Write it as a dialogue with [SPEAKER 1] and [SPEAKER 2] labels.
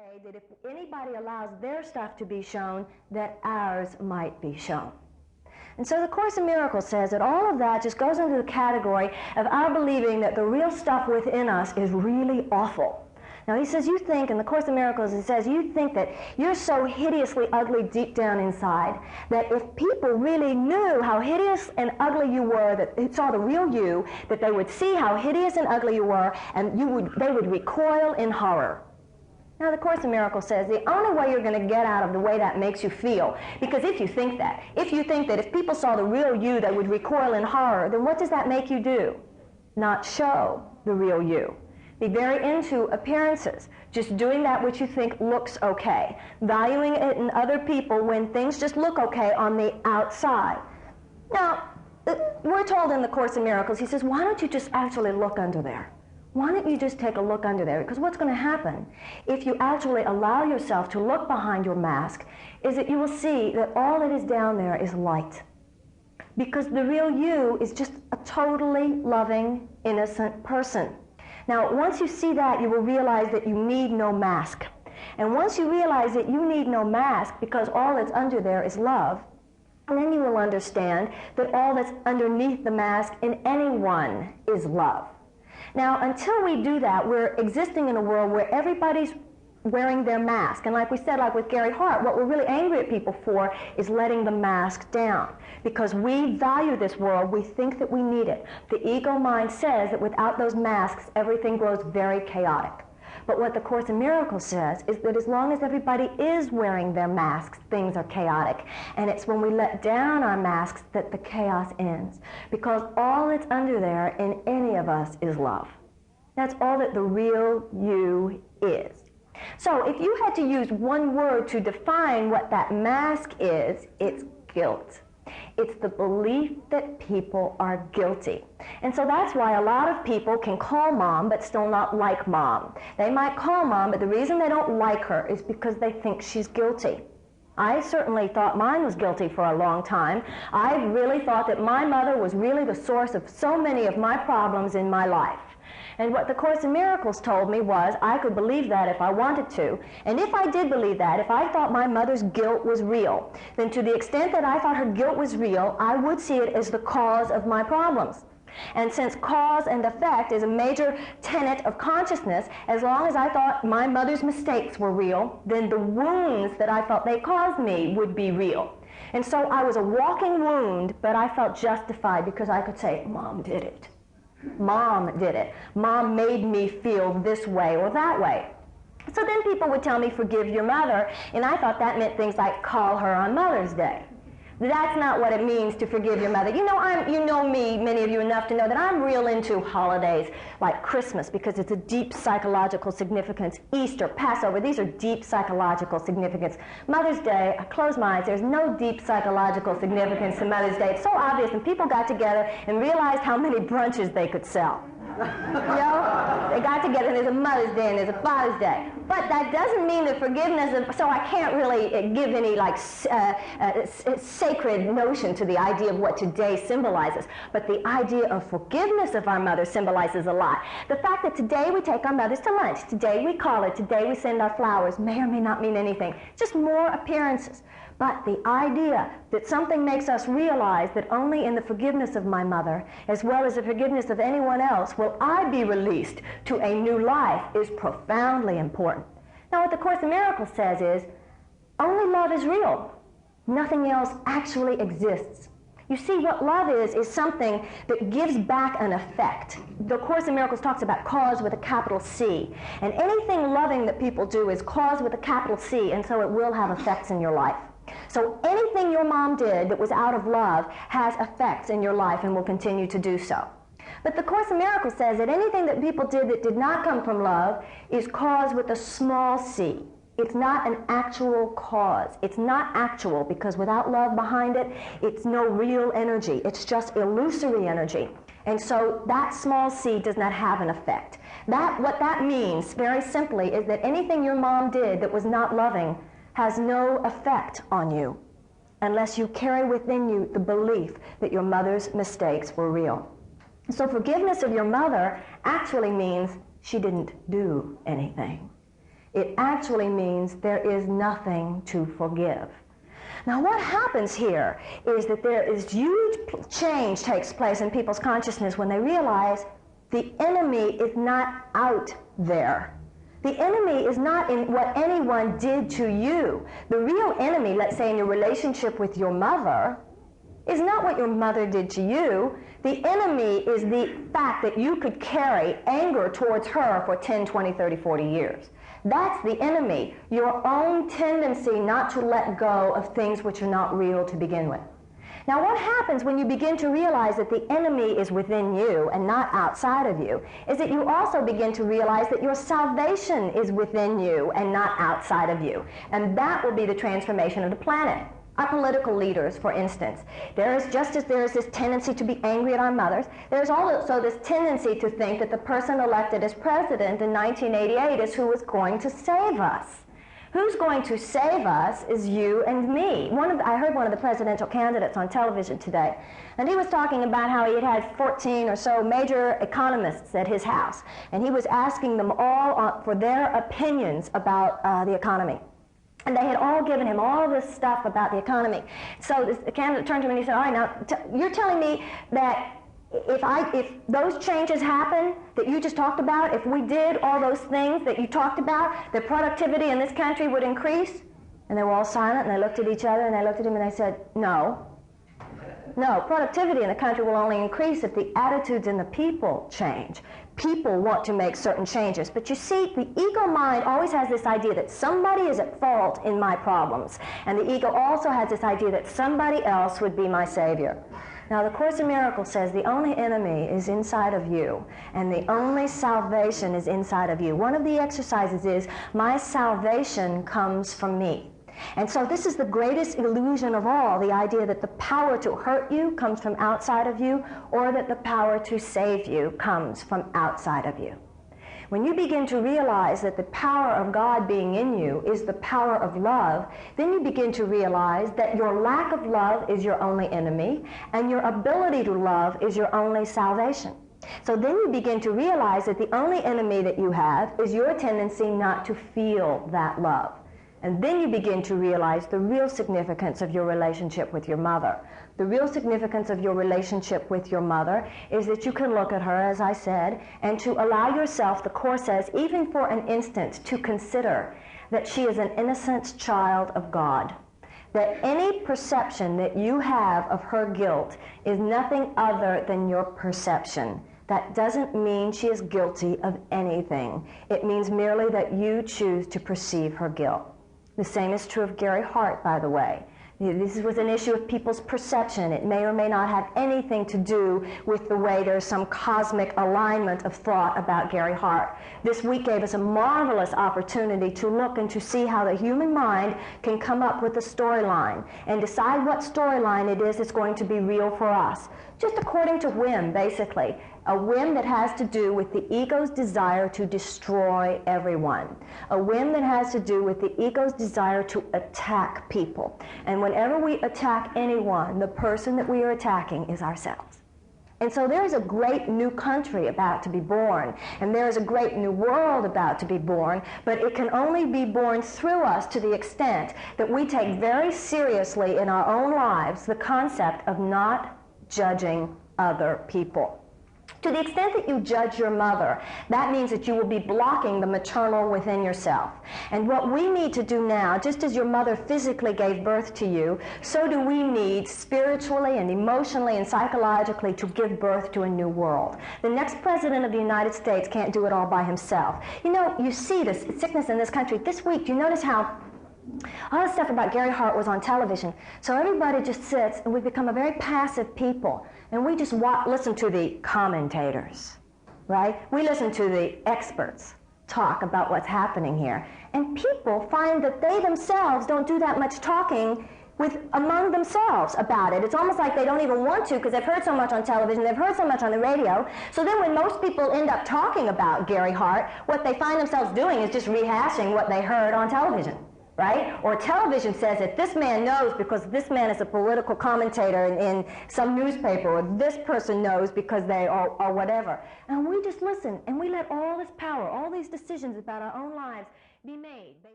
[SPEAKER 1] afraid that if anybody allows their stuff to be shown, that ours might be shown. And so the Course in Miracles says that all of that just goes into the category of our believing that the real stuff within us is really awful. Now he says, you think, in the Course in Miracles, it says, you think that you're so hideously ugly deep down inside that if people really knew how hideous and ugly you were, that they saw the real you, that they would see how hideous and ugly you were, and they would recoil in horror. Now, the Course in Miracles says the only way you're going to get out of the way that makes you feel, because if you think that if people saw the real you, they would recoil in horror, then what does that make you do? Not show the real you. Be very into appearances, just doing that which you think looks okay, valuing it in other people when things just look okay on the outside. Now, we're told in the Course in Miracles, he says, why don't you just actually look under there? Why don't you just take a look under there? Because what's going to happen if you actually allow yourself to look behind your mask is that you will see that all that is down there is light. Because the real you is just a totally loving, innocent person. Now, once you see that, you will realize that you need no mask. And once you realize that you need no mask because all that's under there is love, then you will understand that all that's underneath the mask in anyone is love. Now, until we do that, we're existing in a world where everybody's wearing their mask. And like we said, like with Gary Hart, what we're really angry at people for is letting the mask down. Because we value this world, we think that we need it. The ego mind says that without those masks, everything grows very chaotic. But what the Course in Miracles says is that as long as everybody is wearing their masks, things are chaotic. And it's when we let down our masks that the chaos ends. Because all that's under there in any of us is love. That's all that the real you is. So if you had to use one word to define what that mask is, it's guilt. It's the belief that people are guilty. And so that's why a lot of people can call mom but still not like mom. They might call mom, but the reason they don't like her is because they think she's guilty. I certainly thought mine was guilty for a long time. I really thought that my mother was really the source of so many of my problems in my life. And what the Course in Miracles told me was I could believe that if I wanted to. And if I did believe that, if I thought my mother's guilt was real, then to the extent that I thought her guilt was real, I would see it as the cause of my problems. And since cause and effect is a major tenet of consciousness, as long as I thought my mother's mistakes were real, then the wounds that I felt they caused me would be real. And so I was a walking wound, but I felt justified because I could say, Mom did it. Mom did it. Mom made me feel this way or that way. So then people would tell me, forgive your mother, and I thought that meant things like call her on Mother's Day. That's not what it means to forgive your mother. You know me, many of you, enough to know that I'm real into holidays like Christmas because it's a deep psychological significance. Easter, Passover, these are deep psychological significance. Mother's Day, I close my eyes, there's no deep psychological significance to Mother's Day. It's so obvious, and people got together and realized how many brunches they could sell. You know, they got together and there's a Mother's Day and there's a Father's Day. But that doesn't mean that forgiveness, so I can't really give any sacred notion to the idea of what today symbolizes. But the idea of forgiveness of our mother symbolizes a lot. The fact that today we take our mothers to lunch, today we call her, today we send our flowers, may or may not mean anything. Just more appearances. But the idea that something makes us realize that only in the forgiveness of my mother, as well as the forgiveness of anyone else, will I be released to a new life is profoundly important. Now, what the Course in Miracles says is, only love is real. Nothing else actually exists. You see, what love is something that gives back an effect. The Course in Miracles talks about cause with a capital C. And anything loving that people do is cause with a capital C, and so it will have effects in your life. So anything your mom did that was out of love has effects in your life and will continue to do so. But the Course in Miracles says that anything that people did that did not come from love is caused with a small c. It's not an actual cause. It's not actual because without love behind it, it's no real energy. It's just illusory energy. And so that small c does not have an effect. What that means, very simply, is that anything your mom did that was not loving has no effect on you unless you carry within you the belief that your mother's mistakes were real. So forgiveness of your mother actually means she didn't do anything. It actually means there is nothing to forgive. Now what happens here is that there is huge change takes place in people's consciousness when they realize the enemy is not out there. The enemy is not in what anyone did to you. The real enemy, let's say in your relationship with your mother, is not what your mother did to you. The enemy is the fact that you could carry anger towards her for 10, 20, 30, 40 years. That's the enemy, your own tendency not to let go of things which are not real to begin with. Now what happens when you begin to realize that the enemy is within you and not outside of you is that you also begin to realize that your salvation is within you and not outside of you. And that will be the transformation of the planet. Our political leaders, for instance, just as there is this tendency to be angry at our mothers, there's also this tendency to think that the person elected as president in 1988 is who is going to save us. Who's going to save us is you and me. I heard one of the presidential candidates on television today, and he was talking about how he had 14 or so major economists at his house, and he was asking them all for their opinions about the economy. And they had all given him all this stuff about the economy. So the candidate turned to him and he said, all right, now, you're telling me that if those changes happen that you just talked about, if we did all those things that you talked about, the productivity in this country would increase? And they were all silent, and they looked at each other, and they looked at him, and they said, no. No, productivity in the country will only increase if the attitudes in the people change. People want to make certain changes. But you see, the ego mind always has this idea that somebody is at fault in my problems. And the ego also has this idea that somebody else would be my savior. Now, the Course in Miracles says the only enemy is inside of you, and the only salvation is inside of you. One of the exercises is, my salvation comes from me. And so this is the greatest illusion of all, the idea that the power to hurt you comes from outside of you, or that the power to save you comes from outside of you. When you begin to realize that the power of God being in you is the power of love, then you begin to realize that your lack of love is your only enemy, and your ability to love is your only salvation. So then you begin to realize that the only enemy that you have is your tendency not to feel that love. And then you begin to realize the real significance of your relationship with your mother. The real significance of your relationship with your mother is that you can look at her, as I said, and to allow yourself, the Course says, even for an instant, to consider that she is an innocent child of God. That any perception that you have of her guilt is nothing other than your perception. That doesn't mean she is guilty of anything. It means merely that you choose to perceive her guilt. The same is true of Gary Hart, by the way. This was an issue of people's perception. It may or may not have anything to do with the way there's some cosmic alignment of thought about Gary Hart. This week gave us a marvelous opportunity to look and to see how the human mind can come up with a storyline and decide what storyline it is that's going to be real for us. Just according to whim, basically. A whim that has to do with the ego's desire to destroy everyone. A whim that has to do with the ego's desire to attack people. And whenever we attack anyone, the person that we are attacking is ourselves. And so there is a great new country about to be born, and there is a great new world about to be born, but it can only be born through us to the extent that we take very seriously in our own lives the concept of not judging other people. To the extent that you judge your mother, that means that you will be blocking the maternal within yourself. And what we need to do now, just as your mother physically gave birth to you, so do we need spiritually and emotionally and psychologically to give birth to a new world. The next president of the United States can't do it all by himself. You know, you see this sickness in this country. This week, you notice how all the stuff about Gary Hart was on television. So everybody just sits, and we've become a very passive people. And we just listen to the commentators, right? We listen to the experts talk about what's happening here. And people find that they themselves don't do that much talking among themselves about it. It's almost like they don't even want to because they've heard so much on television, they've heard so much on the radio. So then when most people end up talking about Gary Hart, what they find themselves doing is just rehashing what they heard on television. Right? Or television says that this man knows because this man is a political commentator in some newspaper, or this person knows because they are or whatever. And we just listen, and we let all this power, all these decisions about our own lives be made.